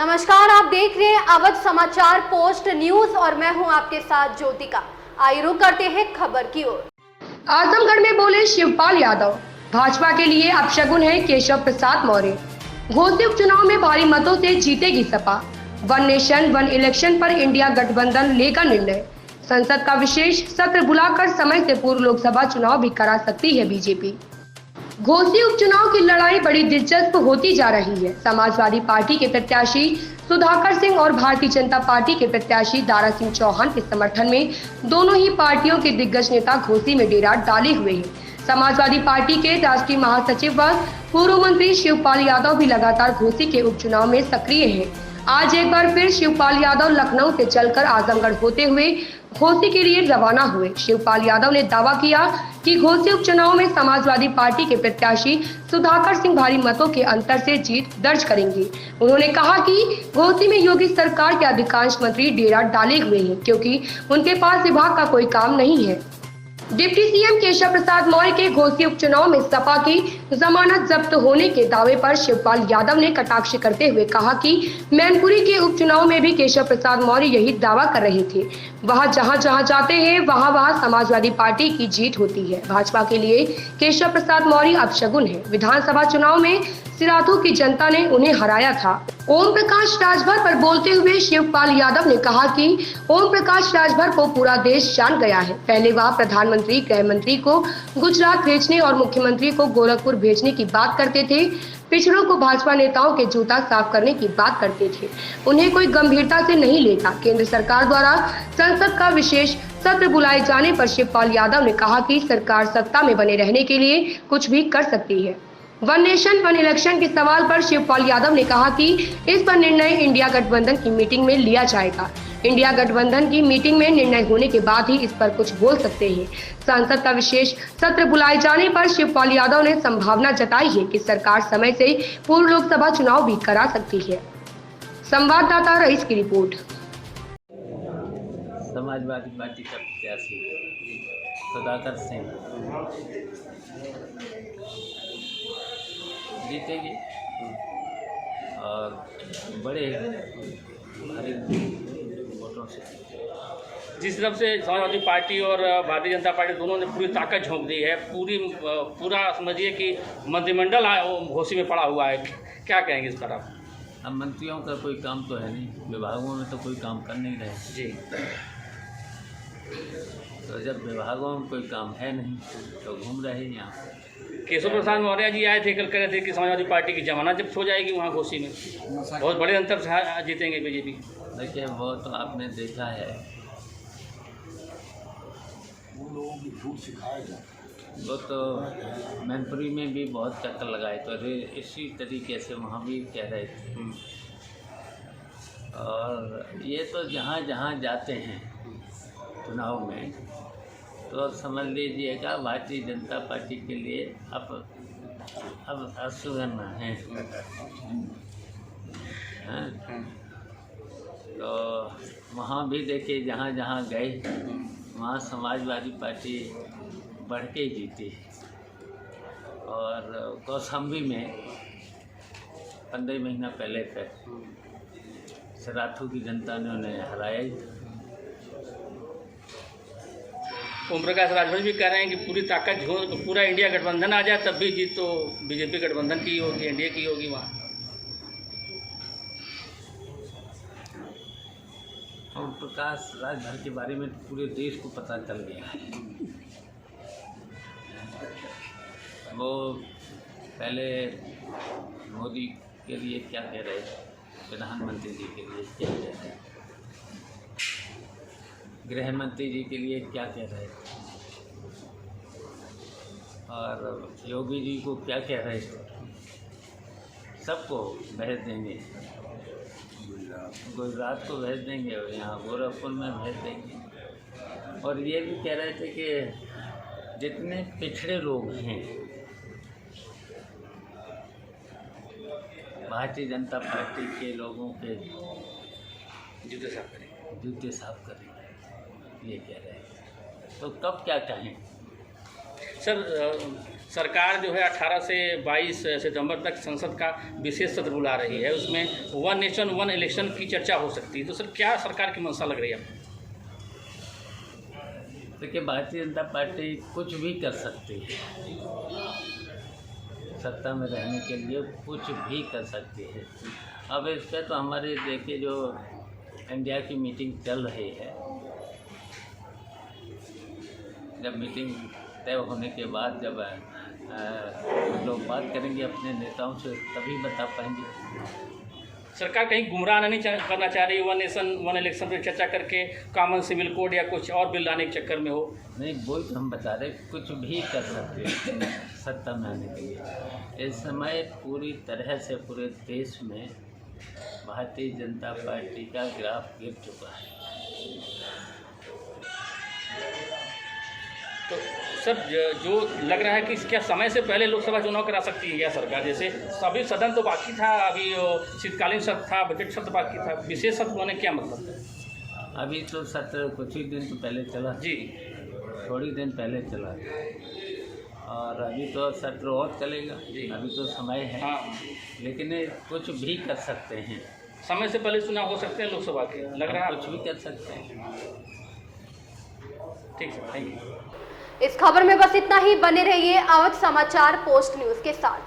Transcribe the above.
नमस्कार, आप देख रहे हैं अवध समाचार पोस्ट न्यूज और मैं हूं आपके साथ ज्योतिका। आइए रुक करते हैं खबर की ओर। आजमगढ़ में बोले शिवपाल यादव, भाजपा के लिए अपशगुन है केशव प्रसाद मौर्य। घोसी उपचुनाव में भारी मतों से जीतेगी Sapa. One nation one election पर इंडिया गठबंधन लेगा निर्णय। संसद का विशेष सत्र बुलाकर समय से पूर्व लोकसभा चुनाव भी करा सकती है बीजेपी। घोसी उपचुनाव की लड़ाई बड़ी दिलचस्प होती जा रही है। समाजवादी पार्टी के प्रत्याशी सुधाकर सिंह और भारतीय जनता पार्टी के प्रत्याशी दारा सिंह चौहान के समर्थन में दोनों ही पार्टियों के दिग्गज नेता घोसी में डेरा डाले हुए हैं। समाजवादी पार्टी के राष्ट्रीय महासचिव व पूर्व मंत्री शिवपाल यादव भी लगातार घोसी के उपचुनाव में सक्रिय हैं। आज एक बार फिर शिवपाल यादव लखनऊ से चलकर आजमगढ़ होते हुए घोसी के लिए रवाना हुए। शिवपाल यादव ने दावा किया कि घोसी उपचुनाव में समाजवादी पार्टी के प्रत्याशी सुधाकर सिंह भारी मतों के अंतर से जीत दर्ज करेंगे। उन्होंने कहा कि घोसी में योगी सरकार के अधिकांश मंत्री डेरा डाले हुए हैं क्योंकि उनके पास विभाग का कोई काम नहीं है। डिप्टी सीएम केशव प्रसाद मौर्य के घोसी उपचुनाव में सपा की जमानत जब्त होने के दावे पर शिवपाल यादव ने कटाक्ष करते हुए कहा कि मैनपुरी के उपचुनाव में भी केशव प्रसाद मौर्य यही दावा कर रहे थे। वहां जहां जाते हैं वहां समाजवादी पार्टी की जीत होती है। भाजपा के लिए केशव प्रसाद मौर्य अपशगुन है। विधानसभा चुनाव में सिराथू की जनता ने उन्हें हराया था। ओम प्रकाश राजभर पर बोलते हुए शिवपाल यादव ने कहा कि ओम प्रकाश राजभर को पूरा देश जान गया है। पहले वह प्रधानमंत्री, गृह मंत्री को गुजरात भेजने और मुख्यमंत्री को गोरखपुर भेजने की बात करते थे। पिछड़ों को भाजपा नेताओं के जूता साफ करने की बात करते थे। उन्हें कोई गंभीरता से नहीं लेता। केंद्र सरकार द्वारा संसद का विशेष सत्र बुलाए जाने पर शिवपाल यादव ने कहा कि सरकार सत्ता में बने रहने के लिए कुछ भी कर सकती है। वन नेशन वन इलेक्शन के सवाल पर शिवपाल यादव ने कहा कि इस पर निर्णय इंडिया गठबंधन की मीटिंग में लिया जाएगा। इंडिया गठबंधन की मीटिंग में निर्णय होने के बाद ही इस पर कुछ बोल सकते हैं। संसद का विशेष सत्र बुलाए जाने पर शिवपाल यादव ने संभावना जताई है कि सरकार समय से पूर्व लोकसभा चुनाव भी करा सकती है। संवाददाता रईस की रिपोर्ट। समाजवादी पार्टी का प्रत्याशी सुधाकर सिंह जीतेगी और बड़े भारी वोटों से। जिस तरफ से समाजवादी पार्टी और भारतीय जनता पार्टी दोनों ने पूरी ताकत झोंक दी है, पूरा समझिए कि मंत्रिमंडल घोसी में पड़ा हुआ है। क्या कहेंगे इस पर आप? अब मंत्रियों का कोई काम तो है नहीं, विभागों में तो कोई काम कर नहीं रहे जी। तो जब विभागों में कोई काम है नहीं तो घूम रहे हैं यहाँ। केशव प्रसाद मौर्य जी आए थे, कल कह रहे थे कि समाजवादी पार्टी की जमानत जब्त हो जाएगी वहाँ घोसी में, बहुत बड़े अंतर से जीतेंगे बीजेपी। देखिए वो तो आपने देखा है, वो तो मैनपुरी में भी बहुत चक्कर लगाए तो इसी तरीके से वहाँ भी कह रहे थे। और ये तो जहाँ जहाँ जाते हैं चुनाव में तो समझ लीजिएगा भारतीय जनता पार्टी के लिए अब असुगन है। तो वहाँ भी देखिए जहाँ जहाँ गए वहाँ समाजवादी पार्टी बढ़ के जीती। और कौशाम्बी में 15 महीना पहले तक सिराथू की जनता ने उन्हें हराया ही। ओम प्रकाश राजभर भी कह रहे हैं कि पूरी ताकत पूरा इंडिया गठबंधन आ जाए तब भी जीत तो बीजेपी गठबंधन की होगी, एनडीए की होगी वहाँ। ओम प्रकाश राजभर के बारे में पूरे देश को पता चल गया है। वो पहले मोदी के लिए क्या कह रहे थे, प्रधानमंत्री जी के लिए क्या कह रहे थे, गृह मंत्री जी के लिए क्या कह रहे थे और योगी जी को क्या कह रहे थे। सबको भेज देंगे, गुजरात को भेज देंगे और यहाँ गोरखपुर में भेज देंगे। और ये भी कह रहे थे कि जितने पिछड़े लोग हैं भारतीय जनता पार्टी के लोगों के जूते साफ करें, ये कह रहे हैं। तो कब क्या कहें? सर सरकार जो है 18 से 22 सितंबर तक संसद का विशेष सत्र बुला रही है, उसमें वन नेशन वन इलेक्शन की चर्चा हो सकती है, तो सर क्या सरकार की मंशा लग रही है आपको? देखिए, भारतीय जनता पार्टी कुछ भी कर सकती है, सत्ता में रहने के लिए कुछ भी कर सकती है। अब इस पर तो हमारे देखिए जो इंडिया की मीटिंग चल रही है, जब मीटिंग तय होने के बाद जब लोग बात करेंगे अपने नेताओं से, तभी बता पाएंगे। सरकार कहीं गुमराह नहीं करना चाह रही, वन नेशन वन इलेक्शन पर चर्चा करके कॉमन सिविल कोड या कुछ और बिल लाने के चक्कर में हो? नहीं, वही तो हम बता रहे, कुछ भी कर सकते हैं सत्ता में आने के लिए। इस समय पूरी तरह से पूरे देश में भारतीय जनता पार्टी का ग्राफ गिर चुका है। तो सर जो लग रहा है कि क्या समय से पहले लोकसभा चुनाव करा सकती है क्या सरकार? जैसे सभी सदन तो बाकी था, अभी शीतकालीन सत्र था, बजट सत्र बाकी था, विशेष सत्र होने क्या मतलब? अभी तो सत्र कुछ ही दिन तो पहले चला जी, थोड़ी दिन पहले चला, और अभी तो सत्र और चलेगा, अभी तो समय है। हाँ, लेकिन कुछ भी कर सकते हैं, समय से पहले चुनाव हो सकते हैं लोकसभा के, लग रहा है कुछ भी कर सकते हैं। ठीक है, थैंक यू। इस खबर में बस इतना ही। बने रहिए अवध समाचार पोस्ट न्यूज के साथ।